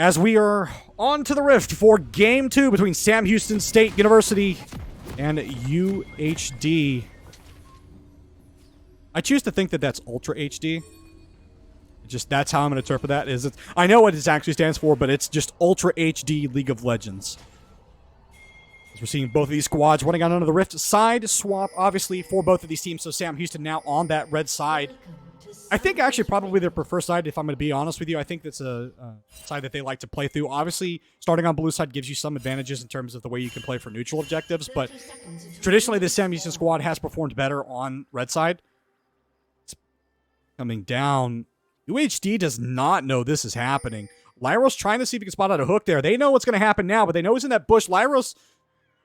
as we are on to the rift for Game 2 between Sam Houston State University and UHD. I choose to think that that's Ultra HD. Just that's how I'm going to interpret that. I know what it actually stands for, but it's just Ultra HD League of Legends. As we're seeing both of these squads running on under the rift. Side swap, obviously, for both of these teams. So Sam Houston now on that red side. I think actually probably their preferred side, if I'm going to be honest with you. I think that's a side that they like to play through. Obviously, starting on blue side gives you some advantages in terms of the way you can play for neutral objectives, but traditionally the Sam Houston squad has performed better on red side. It's coming down. UHD does not know this is happening. Lyros trying to see if he can spot out a hook there. They know what's going to happen now, but they know he's in that bush. Lyros,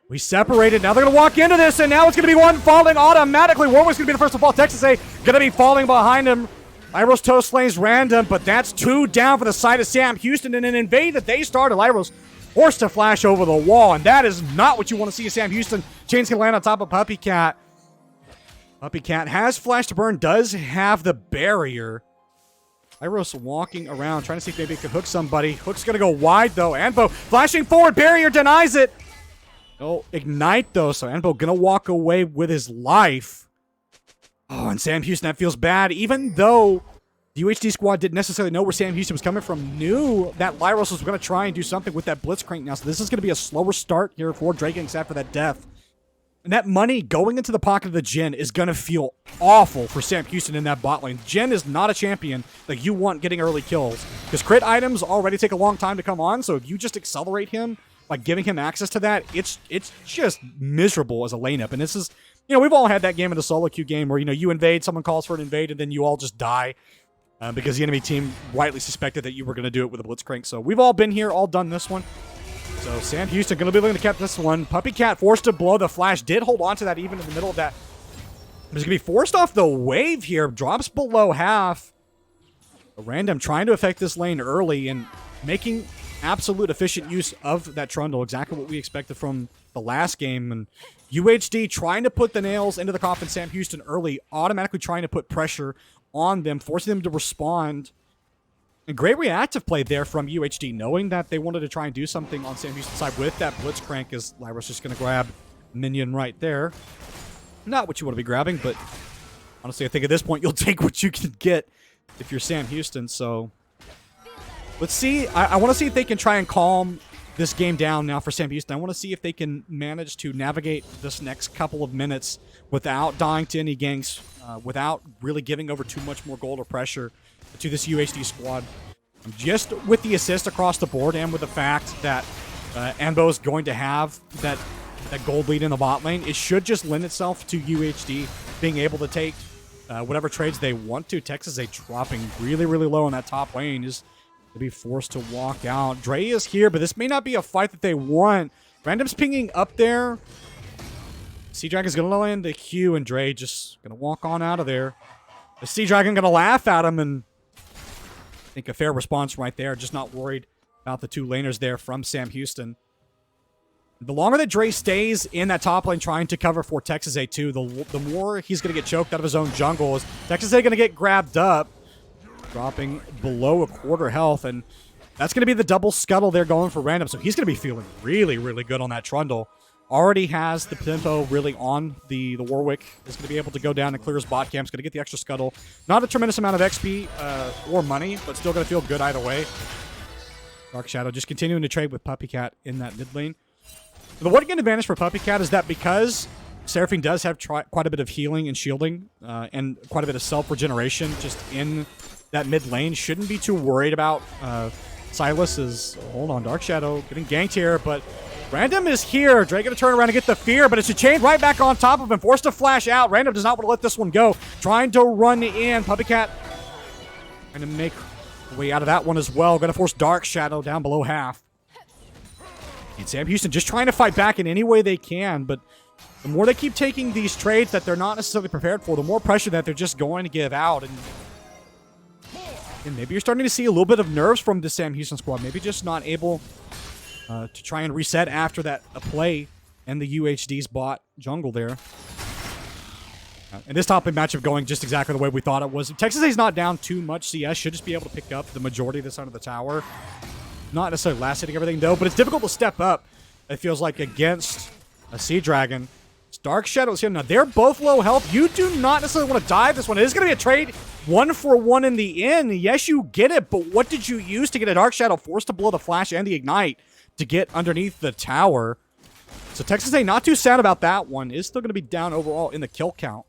we separated. Now they're going to walk into this, and now it's going to be one falling automatically. Warwick's going to be the first to fall. Texas A going to be falling behind him. Lyros toast lanes random, but that's 2 down for the side of Sam Houston, and an invade that they started. Lyros forced to flash over the wall, and that is not what you want to see in Sam Houston. Chains can land on top of Puppy Cat. Puppy Cat has flash to burn, does have the barrier. Lyros walking around, trying to see if maybe he could hook somebody. Hook's going to go wide, though. Anbo flashing forward. Barrier denies it. No ignite, though, so Anbo going to walk away with his life. Oh, and Sam Houston, that feels bad. Even though the UHD squad didn't necessarily know where Sam Houston was coming from, knew that Lyros was going to try and do something with that Blitzcrank now. So this is going to be a slower start here for Dragonx after that death. And that money going into the pocket of the Jhin is going to feel awful for Sam Houston in that bot lane. Jhin is not a champion that you want getting early kills, because crit items already take a long time to come on, so if you just accelerate him by giving him access to that, it's just miserable as a lane up. And this is, we've all had that game in the solo queue game where, you invade, someone calls for an invade, and then you all just die because the enemy team rightly suspected that you were going to do it with a Blitzcrank. So we've all been here, all done this one. So Sam Houston going to be looking to catch this one. Puppy Cat forced to blow the flash. Did hold on to that even in the middle of that. He's going to be forced off the wave here. Drops below half. A random trying to affect this lane early and making absolute efficient use of that trundle. Exactly what we expected from the last game. And UHD trying to put the nails into the coffin. Sam Houston early. Automatically trying to put pressure on them. Forcing them to respond. A great reactive play there from UHD, knowing that they wanted to try and do something on Sam Houston's side with that Blitzcrank, as Lyros just going to grab minion right there. Not what you want to be grabbing, but honestly, I think at this point, you'll take what you can get if you're Sam Houston. So let's see. I want to see if they can try and calm this game down now for Sam Houston. I want to see if they can manage to navigate this next couple of minutes without dying to any ganks, without really giving over too much more gold or pressure to this UHD squad. Just with the assist across the board and with the fact that Anbo is going to have that gold lead in the bot lane, it should just lend itself to UHD being able to take whatever trades they want to. Texas A dropping really, really low on that top lane is to be forced to walk out. Dre is here, but this may not be a fight that they want. Random's pinging up there. Sea Dragon's going to land the Q, and Dre just going to walk on out of there. The Sea Dragon going to laugh at him, and I think a fair response right there. Just not worried about the 2 laners there from Sam Houston. The longer that Dre stays in that top lane trying to cover for Texas A2, the more he's going to get choked out of his own jungle. Is Texas A going to get grabbed up, dropping below a quarter health, and that's going to be the double scuttle there going for Random. So he's going to be feeling really, really good on that trundle. Already has the tempo really on the Warwick. Is going to be able to go down and clear his bot camp. Is going to get the extra scuttle. Not a tremendous amount of XP or money, but still going to feel good either way. Dark Shadow just continuing to trade with Puppy Cat in that mid lane. The one good advantage for Puppy Cat is that because Seraphine does have quite a bit of healing and shielding and quite a bit of self-regeneration just in that mid lane, shouldn't be too worried about Silas. Hold on, Dark Shadow getting ganked here, but Random is here. Dre going to turn around and get the fear, but it's a chain right back on top of him. Forced to flash out. Random does not want to let this one go. Trying to run in. Puppy Cat trying to make a way out of that one as well. Going to force Dark Shadow down below half. And Sam Houston just trying to fight back in any way they can, but the more they keep taking these trades that they're not necessarily prepared for, the more pressure that they're just going to give out. And maybe you're starting to see a little bit of nerves from the Sam Houston squad. Maybe just not able to try and reset after that play and the UHD's bot jungle there. And this top lane matchup going just exactly the way we thought it was. Texas A's not down too much. CS should just be able to pick up the majority of this under the tower. Not necessarily last hitting everything, though, but it's difficult to step up, it feels like, against a Sea Dragon. It's Dark Shadows here. Now, they're both low health. You do not necessarily want to dive this one. It is going to be a trade 1-for-1 in the end. Yes, you get it, but what did you use to get a Dark Shadow forced to blow the Flash and the Ignite to get underneath the tower? So Texas A not too sad about that one. Is still going to be down overall in the kill count.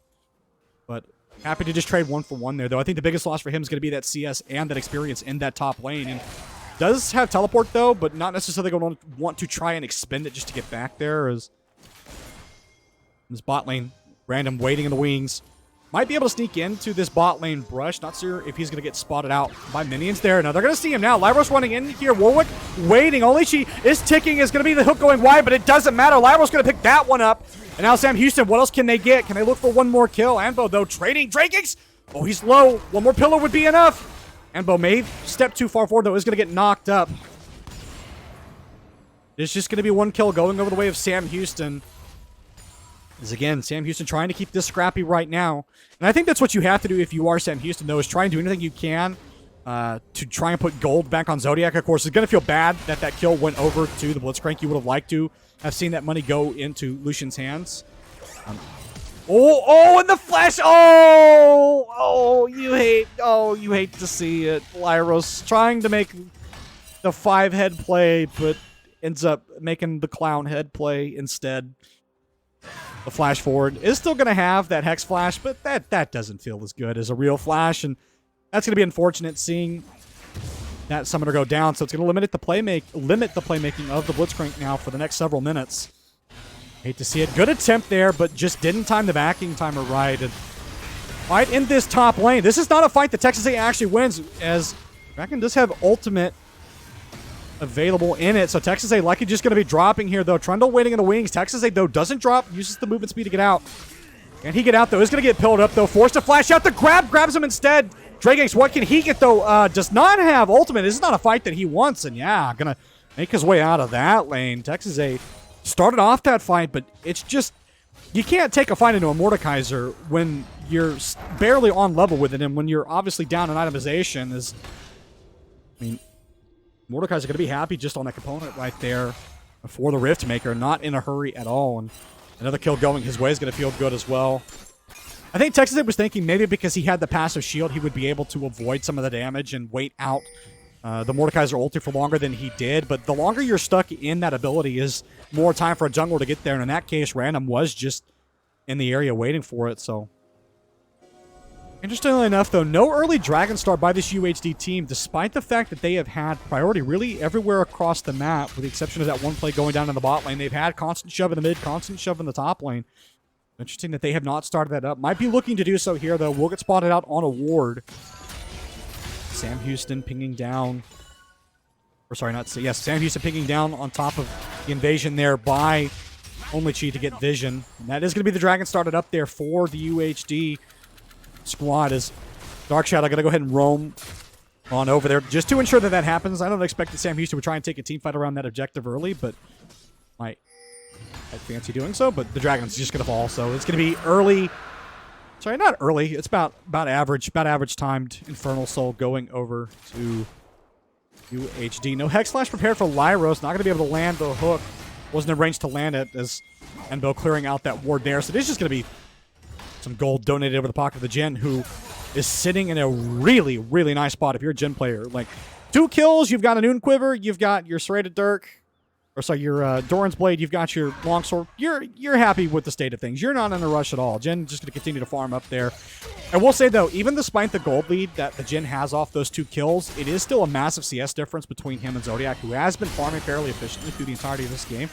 But happy to just trade 1-for-1 there, though. I think the biggest loss for him is going to be that CS and that experience in that top lane. And does have teleport, though, but not necessarily going to want to try and expend it just to get back there. As this bot lane, random waiting in the wings. Might be able to sneak into this bot lane brush. Not sure if he's going to get spotted out by minions there. Now, they're going to see him now. Lyros running in here. Warwick waiting. Only she is ticking. Is going to be the hook going wide, but it doesn't matter. Lyros going to pick that one up. And now Sam Houston, what else can they get? Can they look for one more kill? Anbo, though, trading. Dragix! Oh, he's low. One more pillar would be enough. Anbo may step too far forward, though. Is going to get knocked up. It's just going to be one kill going over the way of Sam Houston. Is again, Sam Houston trying to keep this scrappy right now. And I think that's what you have to do if you are Sam Houston, though, is try and do anything you can to try and put gold back on Zodiac. Of course, it's going to feel bad that that kill went over to the Blitzcrank. You would have liked to have seen that money go into Lucian's hands. And the flash! You hate to see it. Lyros trying to make the 5-head play, but ends up making the clown head play instead. The flash forward is still going to have that Hex Flash, but that doesn't feel as good as a real flash, and that's going to be unfortunate seeing that summoner go down. So it's going to limit the playmaking of the Blitzcrank now for the next several minutes. Hate to see it. Good attempt there, but just didn't time the backing timer right. And right in this top lane, this is not a fight that Texas A actually wins, as Kraken does have ultimate available in it. So Texas A likely just going to be dropping here, though. Trundle waiting in the wings. Texas A, though, doesn't drop. Uses the movement speed to get out. Can he get out, though? Is going to get pilled up, though. Forced to flash out. The grabs him instead. Dragix, what can he get, though? Does not have ultimate. This is not a fight that he wants. And yeah, going to make his way out of that lane. Texas A started off that fight, but it's just... You can't take a fight into a Mordekaiser when you're barely on level with it, and when you're obviously down in itemization. Mordekaiser going to be happy just on that component right there for the Rift Maker. Not in a hurry at all. And another kill going his way is going to feel good as well. I think Texas A was thinking maybe because he had the passive shield, he would be able to avoid some of the damage and wait out the Mordekaiser ulti for longer than he did. But the longer you're stuck in that ability is more time for a jungler to get there. And in that case, Random was just in the area waiting for it. So interestingly enough, though, no early Dragon Star by this UHD team, despite the fact that they have had priority really everywhere across the map, with the exception of that one play going down in the bot lane. They've had constant shove in the mid, constant shove in the top lane. Interesting that they have not started that up. Might be looking to do so here, though. Will get spotted out on a ward. Sam Houston pinging down. Or sorry, Sam Houston pinging down on top of the invasion there by Only Chi to get vision. And that is going to be the Dragon started up there for the UHD squad. As Dark Shadow going to go ahead and roam on over there just to ensure that that happens. I don't expect that Sam Houston would try and take a team fight around that objective early, but might fancy doing so. But the Dragon's just going to fall, so it's going to be early. Sorry, not early. It's about average timed Infernal Soul going over to UHD. No Hex Flash prepared for Lyros. Not going to be able to land the hook. Wasn't in range to land it as Enbo clearing out that ward there. So this is just going to be some gold donated over the pocket of the Jhin, who is sitting in a really, really nice spot if you're a Jhin player. Like, 2 kills, you've got a Noon Quiver, you've got your Serrated Dirk, or sorry, your Doran's Blade, you've got your Longsword. You're happy with the state of things. You're not in a rush at all. Jhin just going to continue to farm up there. I will say, though, even despite the gold lead that the Jhin has off those 2 kills, it is still a massive CS difference between him and Zodiac, who has been farming fairly efficiently through the entirety of this game.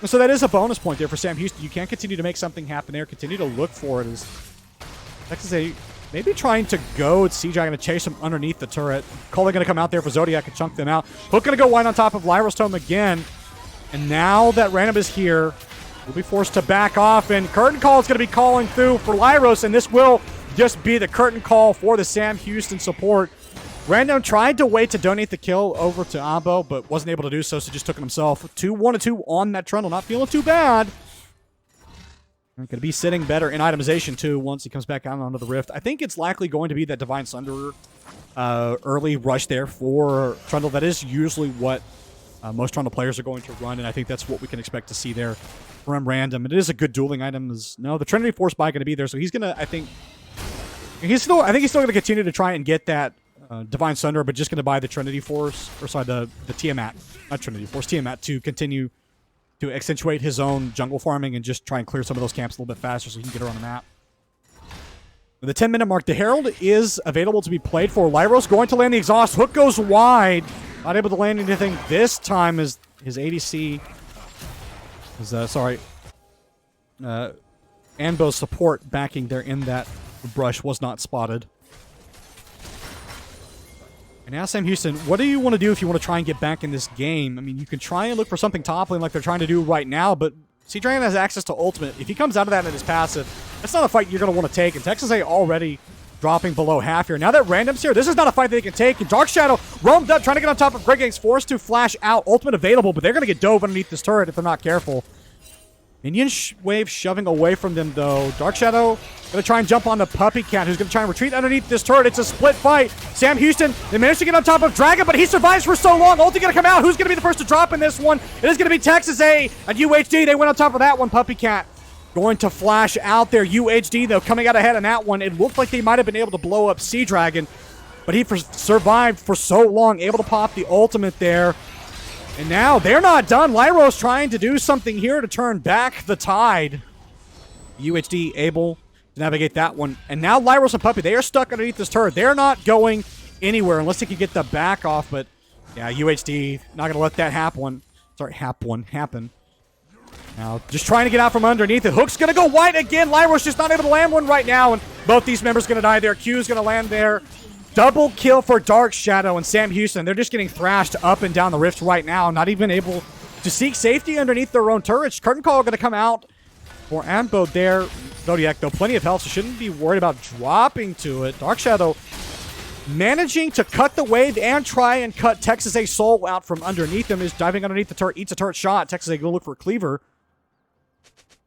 So that is a bonus point there for Sam Houston. You can continue to make something happen there. Continue to look for it as Texas A maybe trying to go. It's CJ going to chase him underneath the turret. Cully going to come out there for Zodiac and chunk them out. Hook going to go wide on top of Lyros Tome again. And now that Random is here, we'll be forced to back off. And Curtain Call is going to be calling through for Lyros. And this will just be the Curtain Call for the Sam Houston support. Random tried to wait to donate the kill over to Ambo, but wasn't able to do so, so just took it himself. 1-2 on that Trundle. Not feeling too bad. Going to be sitting better in itemization, too, once he comes back out onto the Rift. I think it's likely going to be that Divine Sunderer early rush there for Trundle. That is usually what most Trundle players are going to run, and I think that's what we can expect to see there from Random. It is a good dueling item. No, the Trinity Force Spy going to be there, so he's going to, I think he's still going to continue to try and get that Divine Sunder, but just going to buy the Trinity Force, or sorry, the Tiamat, not Trinity Force, Tiamat, to continue to accentuate his own jungle farming and just try and clear some of those camps a little bit faster so he can get her on the map. With the 10-minute mark, the Herald is available to be played for. Lyros going to land the exhaust. Hook goes wide. Not able to land anything this time as his ADC is, Anbo's support backing there in that brush was not spotted. And now Sam Houston, what do you want to do if you want to try and get back in this game? I mean, you can try and look for something top lane like they're trying to do right now, but Sea Dragon has access to ultimate. If he comes out of that in his passive, that's not a fight you're going to want to take. And Texas A already dropping below half here. Now that Random's here, this is not a fight that they can take. And Dark Shadow roamed up, trying to get on top of Greg Gang's, forced to flash out. Ultimate available, but they're going to get dove underneath this turret if they're not careful. Minion wave shoving away from them, though. Dark Shadow going to try and jump on the Puppy Cat, who's going to try and retreat underneath this turret. It's a split fight. Sam Houston, they managed to get on top of Dragon, but he survives for so long. Ulti going to come out. Who's going to be the first to drop in this one? It is going to be Texas A and UHD. They went on top of that one. Puppy Cat going to flash out there. UHD, though, coming out ahead on that one. It looked like they might have been able to blow up Sea Dragon, but he survived for so long, able to pop the ultimate there. And now they're not done. Lyros trying to do something here to turn back the tide. UHD able to navigate that one. And now Lyros and Puppy, they are stuck underneath this turret. They're not going anywhere unless they can get the back off. But yeah, UHD not going to let that happen. Now just trying to get out from underneath it. Hook's going to go wide again. Lyros just not able to land one right now. And both these members going to die there. Q's going to land there. Double kill for Dark Shadow and Sam Houston. They're just getting thrashed up and down the rift right now. Not even able to seek safety underneath their own turrets. Curtain Call going to come out for Ambo there. Zodiac, though, plenty of health, so shouldn't be worried about dropping to it. Dark Shadow managing to cut the wave and try and cut Texas A Soul out from underneath him. Is diving underneath the turret, eats a turret shot. Texas A go look for a cleaver.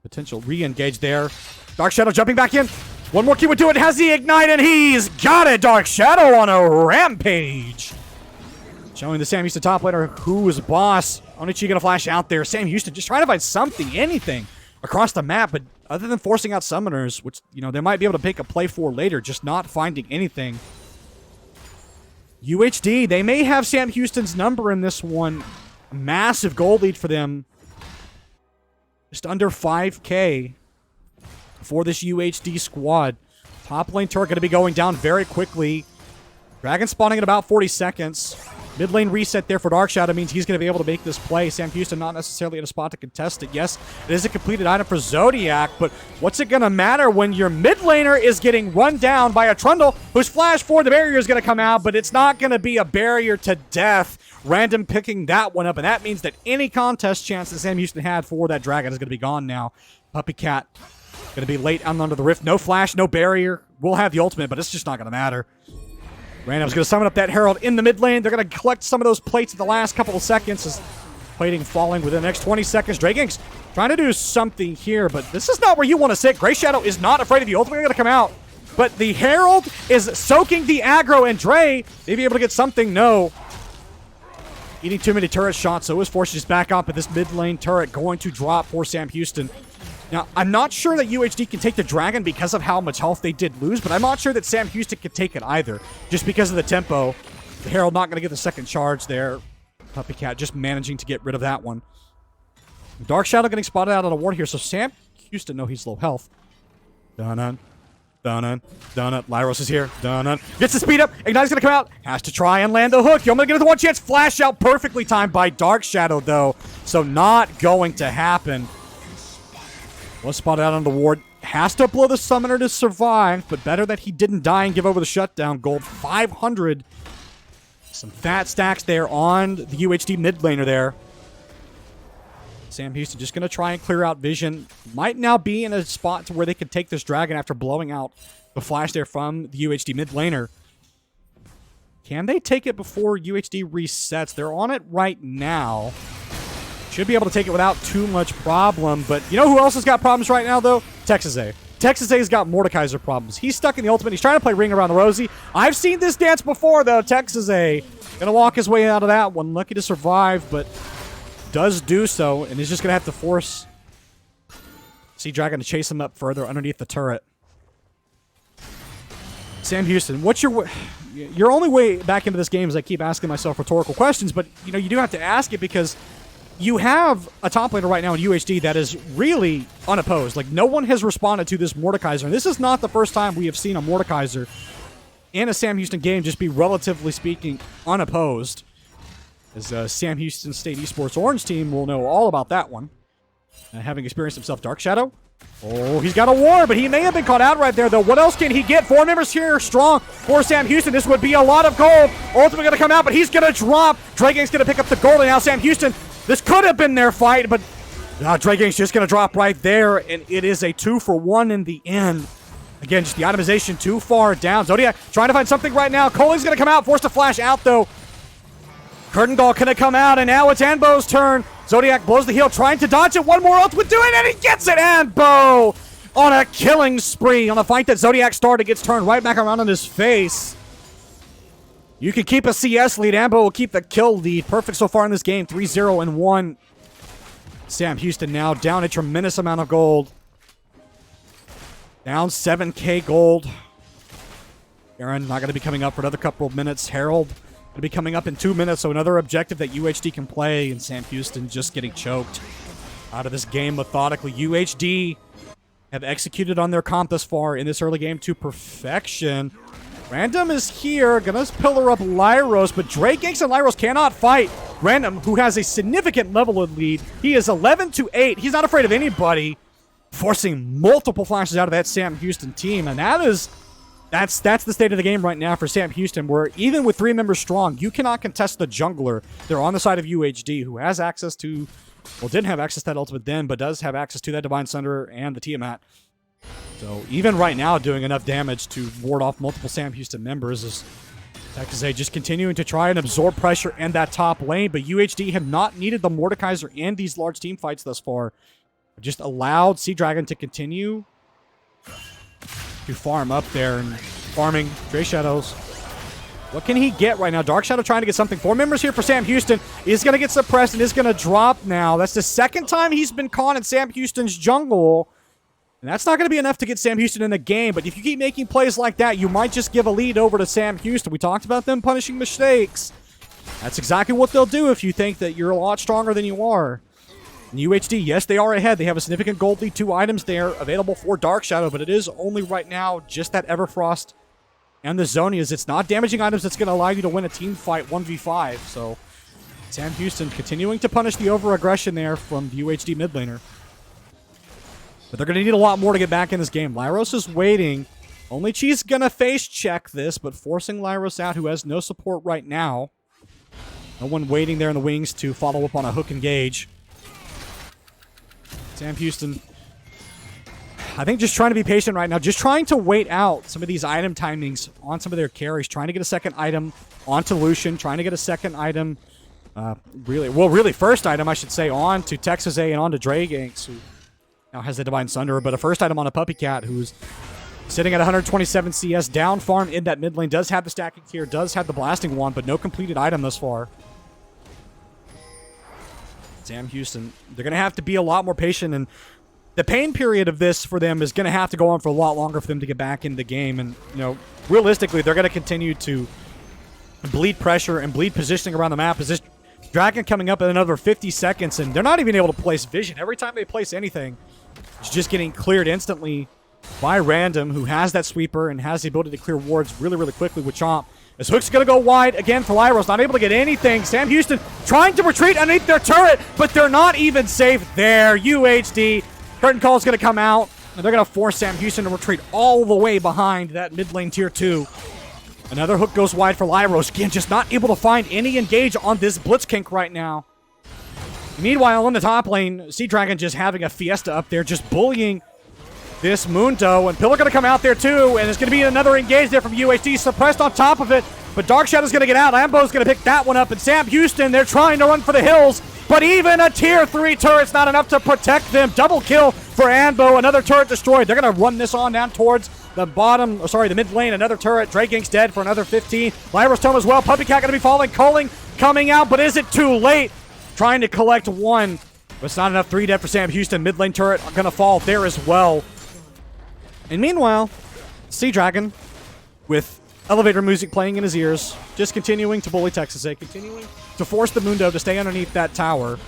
Potential re-engage there. Dark Shadow jumping back in. One more key would do it. Has the ignite, and he's got it. Dark Shadow on a rampage. Showing the Sam Houston top laner who is boss. Onichi going to flash out there. Sam Houston just trying to find something, anything across the map, but other than forcing out summoners, which, you know, they might be able to pick a play for later, just not finding anything. UHD, they may have Sam Houston's number in this one. Massive goal lead for them. Just under 5K. For this UHD squad. Top lane turret going to be going down very quickly. Dragon spawning in about 40 seconds. Mid lane reset there for Dark Shadow means he's going to be able to make this play. Sam Houston not necessarily in a spot to contest it. Yes, it is a completed item for Zodiac, but what's it going to matter when your mid laner is getting run down by a Trundle whose flash for the barrier is going to come out, but it's not going to be a barrier to death. Random picking that one up, and that means that any contest chance that Sam Houston had for that Dragon is going to be gone now. Puppy Cat going to be late out under the rift. No flash, no barrier. We'll have the ultimate, but it's just not going to matter. Random's going to summon up that Herald in the mid lane. They're going to collect some of those plates in the last couple of seconds as plating falling within the next 20 seconds. Dragon's trying to do something here, but this is not where you want to sit. Grey Shadow is not afraid of the ultimate. Going to come out, but the Herald is soaking the aggro, and Dre may be able to get something. No. Eating too many turret shots, so is forced to just back up, but this mid lane turret going to drop for Sam Houston. Now, I'm not sure that UHD can take the Dragon because of how much health they did lose, but I'm not sure that Sam Houston can take it either, just because of the tempo. The Herald not going to get the second charge there. Puppy Cat just managing to get rid of that one. Dark Shadow getting spotted out on a ward here, so Sam Houston, no, he's low health. Dun-dun. Dun-dun. Dun-dun. Lyros is here. Dun-dun. Gets the speed up. Ignite's going to come out. Has to try and land the hook. You're going to get it the one chance. Flash out perfectly timed by Dark Shadow, though, so not going to happen. Was spotted out on the ward. Has to blow the summoner to survive, but better that he didn't die and give over the shutdown. Gold 500. Some fat stacks there on the UHD mid laner there. Sam Houston just going to try and clear out vision. Might now be in a spot to where they can take this Dragon after blowing out the flash there from the UHD mid laner. Can they take it before UHD resets? They're on it right now. Should be able to take it without too much problem, but you know who else has got problems right now, though? Texas A. Texas A's got Mordekaiser problems. He's stuck in the ultimate. He's trying to play Ring Around the Rosie. I've seen this dance before, though. Texas A gonna walk his way out of that one. Lucky to survive, but does do so, and is just gonna have to force Sea Dragon to chase him up further underneath the turret. Sam Houston, what's your only way back into this game? Is I keep asking myself rhetorical questions, but you know you do have to ask it because you have a top laner right now in UHD that is really unopposed. Like, no one has responded to this Mordekaiser, and this is not the first time we have seen a Mordekaiser in a Sam Houston game just be, relatively speaking, unopposed. As Sam Houston State Esports Orange team will know all about that one. Having experienced himself Dark Shadow. Oh, he's got a war, but he may have been caught out right there, though. What else can he get? 4 members here strong for Sam Houston. This would be a lot of gold. Ultimately going to come out, but he's going to drop. Dragang's going to pick up the gold, and now Sam Houston, this could have been their fight, but Dragang's just going to drop right there, and it is a 2-for-1 in the end. Again, just the itemization too far down. Zodiac trying to find something right now. Coley's going to come out, forced to flash out, though. Curtain Gall going to come out, and now it's Anbo's turn. Zodiac blows the heel, trying to dodge it. One more ultimate doing it, and he gets it. Anbo on a killing spree on the fight that Zodiac started, gets turned right back around on his face. You can keep a CS lead. Anbo will keep the kill lead. Perfect so far in this game. 3-0-1. Sam Houston now down a tremendous amount of gold. Down 7k gold. Aaron not going to be coming up for another couple of minutes. Harold going to be coming up in 2 minutes, so another objective that UHD can play, and Sam Houston just getting choked out of this game methodically. UHD have executed on their comp thus far in this early game to perfection. Random is here, gonna pillar up Lyros, but Dragang's and Lyros cannot fight Random, who has a significant level of lead. He is 11-8. He's not afraid of anybody, forcing multiple flashes out of that Sam Houston team, and that's the state of the game right now for Sam Houston, where even with 3 members strong, you cannot contest the jungler. They're on the side of UHD, who has access to, well, didn't have access to that ultimate then, but does have access to that Divine Sunder and the Tiamat. So even right now, doing enough damage to ward off multiple Sam Houston members is Texas A just continuing to try and absorb pressure in that top lane, but UHD have not needed the Mordekaiser and these large team fights thus far. Just allowed Sea Dragon to continue to farm up there and farming Stray Shadows. What can he get right now? Dark Shadow trying to get something. 4 members here for Sam Houston. He's going to get suppressed and is going to drop now. That's the second time he's been caught in Sam Houston's jungle. And that's not going to be enough to get Sam Houston in the game. But if you keep making plays like that, you might just give a lead over to Sam Houston. We talked about them punishing mistakes. That's exactly what they'll do if you think that you're a lot stronger than you are. And UHD, yes, they are ahead. They have a significant gold lead. 2 items there available for Dark Shadow, but it is only right now just that Everfrost and the Zonias. It's not damaging items that's going to allow you to win a team fight 1v5. So Sam Houston continuing to punish the over-aggression there from the UHD mid laner. But they're going to need a lot more to get back in this game. Lyros is waiting. Only Chi's going to face check this, but forcing Lyros out, who has no support right now. No one waiting there in the wings to follow up on a hook engage. Sam Houston, I think, just trying to be patient right now. Just trying to wait out some of these item timings on some of their carries. Trying to get a second item onto Lucian. Trying to get a second item, really first item, I should say, on to Texas A and on to Dragang's, who now has the Divine Sunder. But a first item on a Puppy Cat, who's sitting at 127 CS. Down farm in that mid lane. Does have the stacking tier. Does have the blasting wand, but no completed item thus far. Sam Houston, they're going to have to be a lot more patient, and the pain period of this for them is going to have to go on for a lot longer for them to get back in the game. And, you know, realistically, they're going to continue to bleed pressure and bleed positioning around the map. Is this Dragon coming up in another 50 seconds, and they're not even able to place vision. Every time they place anything, it's just getting cleared instantly by Random, who has that sweeper and has the ability to clear wards really, really quickly with Chomp. This hook's going to go wide again for Lyros, not able to get anything. Sam Houston trying to retreat underneath their turret, but they're not even safe there. UHD, Curtain Call is going to come out, and they're going to force Sam Houston to retreat all the way behind that mid lane tier 2. Another hook goes wide for Lyros. Again, just not able to find any engage on this Blitzkink right now. Meanwhile, in the top lane, Sea Dragon just having a fiesta up there, just bullying this Mundo, and Pillar going to come out there too, and it's going to be another engage there from UHD, suppressed on top of it. but Dark Shadow's going to get out. Ambo's going to pick that one up, and Sam Houston, they're trying to run for the hills, but even a tier 3 turret's not enough to protect them. Double kill for Ambo, another turret destroyed. They're going to run this on down towards the the mid lane. Another turret. Drakegank's dead for another 15. Lyra's Tome as well. Puppy Cat going to be falling. Culling coming out, but is it too late? Trying to collect one, but it's not enough. 3 dead for Sam Houston. Mid lane turret going to fall there as well. And meanwhile, Sea Dragon, with elevator music playing in his ears, just continuing to bully Texas A, continuing to force the Mundo to stay underneath that tower.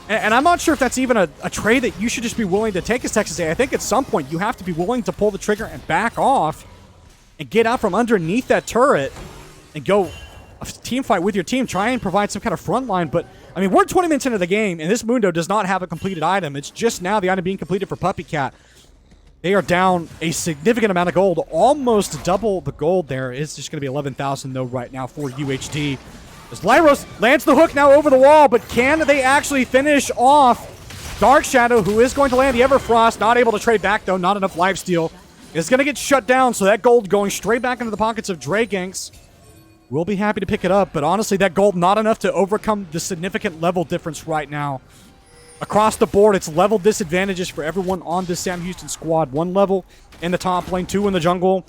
And I'm not sure if that's even a trade that you should just be willing to take as Texas A. I think at some point you have to be willing to pull the trigger and back off and get out from underneath that turret and go a team fight with your team. Try and provide some kind of front line. But, I mean, we're 20 minutes into the game, and this Mundo does not have a completed item. It's just now the item being completed for Puppy Cat. They are down a significant amount of gold, almost double the gold there. It's just going to be 11,000, though, right now for UHD. As Lyros lands the hook now over the wall, but can they actually finish off Dark Shadow, who is going to land the Everfrost? Not able to trade back, though. Not enough lifesteal. Is going to get shut down, so that gold going straight back into the pockets of Drakeganks. We'll be happy to pick it up, but honestly, that gold not enough to overcome the significant level difference right now. Across the board, it's level disadvantages for everyone on this Sam Houston squad. 1 level in the top lane, 2 in the jungle,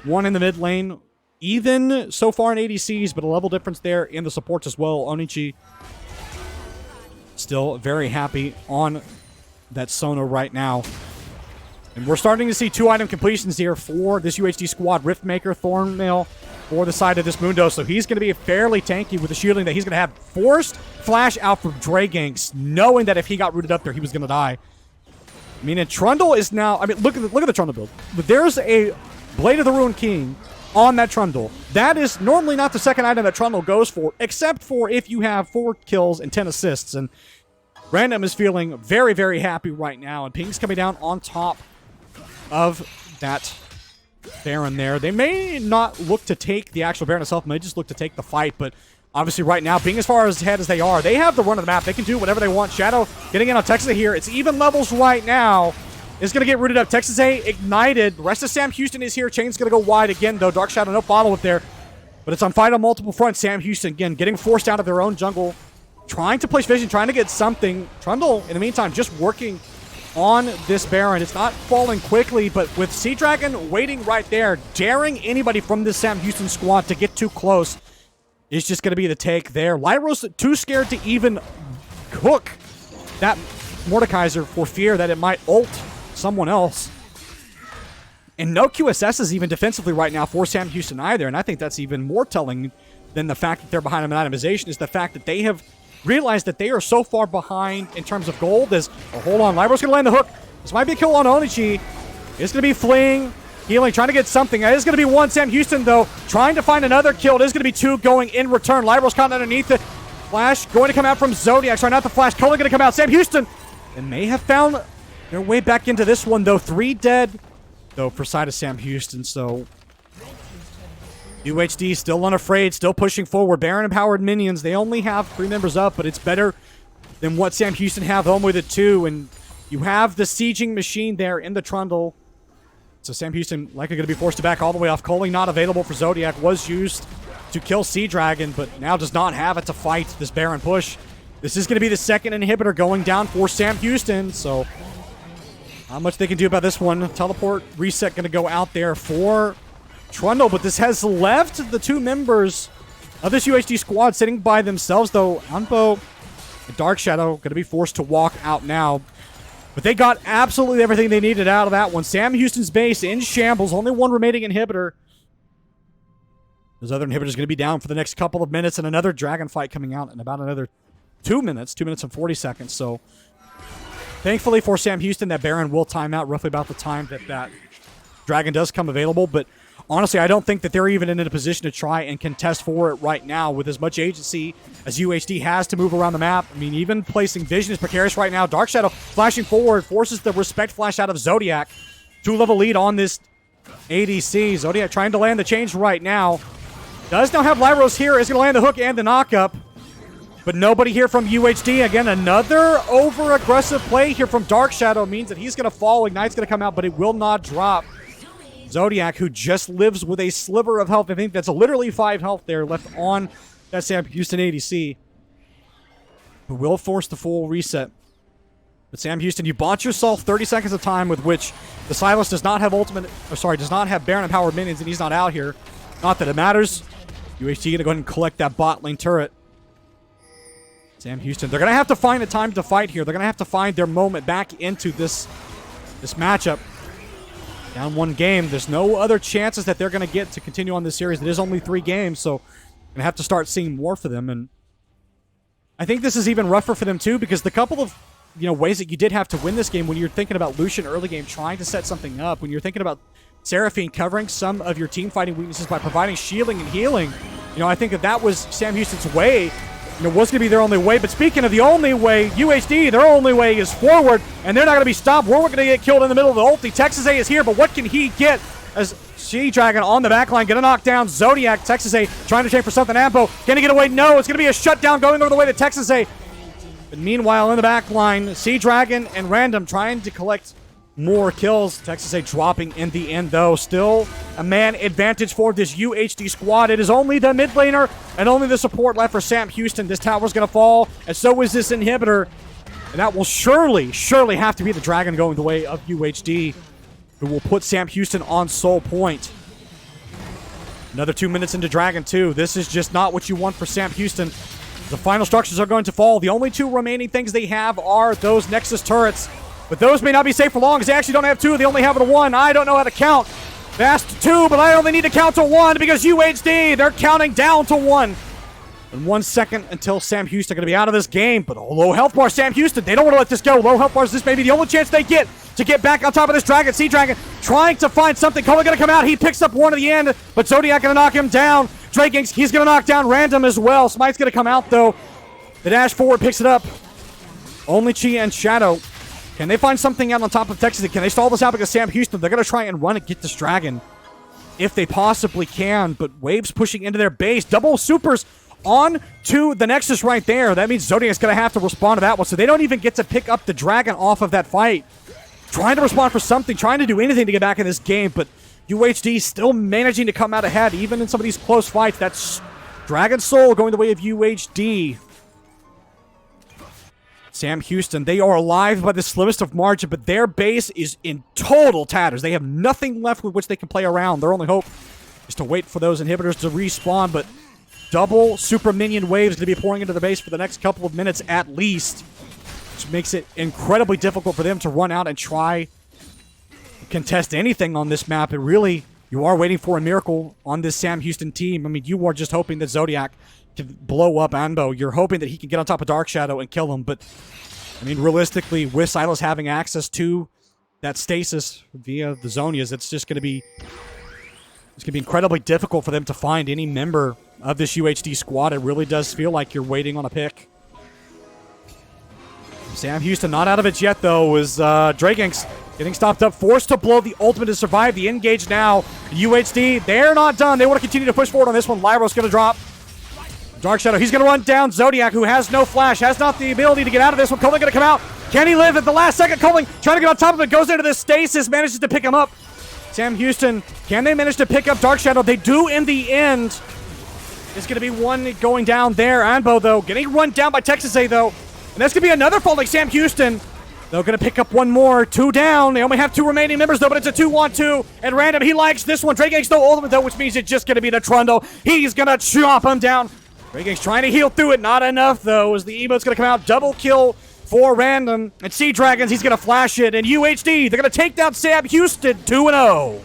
1 in the mid lane. Even so far in ADCs, but a level difference there in the supports as well. Onichi still very happy on that Sono right now. And we're starting to see 2 item completions here for this UHD squad. Riftmaker, Thornmail for the side of this Mundo. So he's going to be fairly tanky with the shielding that he's going to have. Forced flash out from Drakeganks, knowing that if he got rooted up there, he was going to die. I mean, and Trundle is now... I mean, look at the Trundle build. But there's a Blade of the Ruined King on that Trundle. That is normally not the second item that Trundle goes for, except for if you have 4 kills and 10 assists. And Random is feeling very, very happy right now. And Ping's coming down on top of that Baron there. They may not look to take the actual Baron itself, may just look to take the fight, but obviously right now, being as far ahead as they are, they have the run of the map. They can do whatever they want. Shadow getting in on Texas A here. It's even levels right now. Is going to get rooted up. Texas A ignited. The rest of Sam Houston is here. Chain's going to go wide again, though. Dark Shadow, no follow-up there. But it's on fight on multiple fronts. Sam Houston, again, getting forced out of their own jungle. Trying to place vision, trying to get something. Trundle, in the meantime, just working on this Baron. It's not falling quickly, but with Sea Dragon waiting right there, daring anybody from this Sam Houston squad to get too close is just going to be the take there. Lyros too scared to even hook that Mordekaiser for fear that it might ult someone else. And no QSSs even defensively right now for Sam Houston either, and I think that's even more telling than the fact that they're behind them in itemization is the fact that they have realized that they are so far behind in terms of gold as, oh, hold on, Lyros going to land the hook. This might be a kill on Onichi. It's going to be fleeing, healing, trying to get something. It is going to be 1. Sam Houston, though, trying to find another kill. It is going to be 2 going in return. Lyros caught underneath it. Flash going to come out from Zodiac. Sorry, not the flash. Culling going to come out. Sam Houston, and may have found their way back into this one, though. 3 dead, though, for side of Sam Houston, so UHD still unafraid, still pushing forward. Baron-empowered minions. They only have 3 members up, but it's better than what Sam Houston have home with it, too. And you have the sieging machine there in the Trundle. So Sam Houston likely going to be forced to back all the way off. Culling not available for Zodiac. Was used to kill Sea Dragon, but now does not have it to fight this Baron push. This is going to be the second inhibitor going down for Sam Houston, so not much they can do about this one. Teleport reset going to go out there for Trundle, but this has left the 2 members of this UHD squad sitting by themselves, though. Anpo and Dark Shadow going to be forced to walk out now. But they got absolutely everything they needed out of that one. Sam Houston's base in shambles. Only 1 remaining inhibitor. Those other inhibitors going to be down for the next couple of minutes, and another dragon fight coming out in about another 2 minutes. 2 minutes and 40 seconds. So thankfully for Sam Houston, that Baron will time out roughly about the time that dragon does come available. But honestly, I don't think that they're even in a position to try and contest for it right now with as much agency as UHD has to move around the map. I mean, even placing vision is precarious right now. Dark Shadow flashing forward, forces the respect flash out of Zodiac. 2-level lead on this ADC. Zodiac trying to land the change right now. Does now have Lyros here. Is going to land the hook and the knockup. But nobody here from UHD. Again, another over-aggressive play here from Dark Shadow means that he's going to fall. Ignite's going to come out, but it will not drop. Zodiac, who just lives with a sliver of health. I think that's literally 5 health there left on that Sam Houston ADC. Who will force the full reset. But Sam Houston, you bought yourself 30 seconds of time with which the Silas does not have does not have Baron empowered minions, and he's not out here. Not that it matters. UHD gonna go ahead and collect that bot lane turret. Sam Houston, they're gonna have to find a time to fight here. They're gonna have to find their moment back into this matchup. Down 1 game. There's no other chances that they're gonna get to continue on this series. It is only 3 games, so gonna have to start seeing more for them. And I think this is even rougher for them too, because the couple of ways that you did have to win this game, when you're thinking about Lucian early game trying to set something up, when you're thinking about Seraphine covering some of your team fighting weaknesses by providing shielding and healing, I think that was Sam Houston's way, was going to be their only way. But speaking of the only way, UHD, their only way is forward, and they're not going to be stopped. We're going to get killed in the middle of the ulti. Texas A is here, but what can he get as She-Dragon on the backline, gonna knock down Zodiac. Texas A trying to chain for something. Ampo, can he get away? No, it's going to be a shutdown going over the way to Texas A. But meanwhile, in the back line, Sea-Dragon and Random trying to collect more kills. Texas A dropping in the end, though. Still a man advantage for this UHD squad. It is only the mid laner and only the support left for Sam Houston. This tower's going to fall, and so is this inhibitor. And that will surely have to be the Dragon going the way of UHD, who will put Sam Houston on soul point. Another 2 minutes into Dragon 2. This is just not what you want for Sam Houston. The final structures are going to fall. The only 2 remaining things they have are those Nexus turrets. But those may not be safe for long, because they actually don't have 2. They only have 1. I don't know how to count. Fast to 2, but I only need to count to 1, because UHD, they're counting down to 1. And 1 second until Sam Houston going to be out of this game. But low health bar, Sam Houston, they don't want to let this go. Low health bars, this may be the only chance they get to get back on top of this Dragon. Sea-Dragon trying to find something. Coleman going to come out. He picks up 1 at the end, but Zodiac going to knock him down. Drakings, he's going to knock down Random as well. Smite's going to come out, though. The dash forward picks it up. Only Chi and Shadow. Can they find something out on top of Texas? Can they stall this out? Because Sam Houston, they're going to try and run and get this Dragon if they possibly can. But Waves pushing into their base. Double supers on to the Nexus right there. That means Zodiac's going to have to respond to that one. So they don't even get to pick up the Dragon off of that fight. Trying to respond for something. Trying to do anything to get back in this game. But UHD still managing to come out ahead, even in some of these close fights. That's Dragon Soul going the way of UHD. Sam Houston, they are alive by the slimmest of margin, but their base is in total tatters. They have nothing left with which they can play around. Their only hope is to wait for those inhibitors to respawn, but double super minion waves going to be pouring into the base for the next couple of minutes at least, which makes it incredibly difficult for them to run out and try to contest anything on this map. And really, you are waiting for a miracle on this Sam Houston team. I mean, you are just hoping that Zodiac can blow up Anbo. You're hoping that he can get on top of Dark Shadow and kill him, but I mean, realistically, with Silas having access to that stasis via the Zonias, it's going to be incredibly difficult for them to find any member of this UHD squad. It really does feel like you're waiting on a pick. Sam Houston not out of it yet, though, is Drakings getting stopped up, forced to blow the ultimate to survive the engage now. UHD, they're not done. They want to continue to push forward on this one. Lyro's going to drop. Dark Shadow, he's going to run down Zodiac, who has no flash, has not the ability to get out of this one. Coleman going to come out. Can he live at the last second? Coleman trying to get on top of it, goes into this stasis, manages to pick him up. Sam Houston, can they manage to pick up Dark Shadow? They do in the end. There's going to be 1 going down there. Anbo, though, getting run down by Texas A, though. And that's going to be another fall like Sam Houston. They're going to pick up 1 more. 2 down. They only have 2 remaining members, though, but it's a 2-1-2. And Random, he likes this one. Drake no ultimate, though, which means it's just going to be the Trundle. He's going to chop him down. Drake trying to heal through it. Not enough, though, as the emote's going to come out. Double kill for Random. And Sea-Dragons, he's going to flash it. And UHD, they're going to take down Sam Houston 2-0.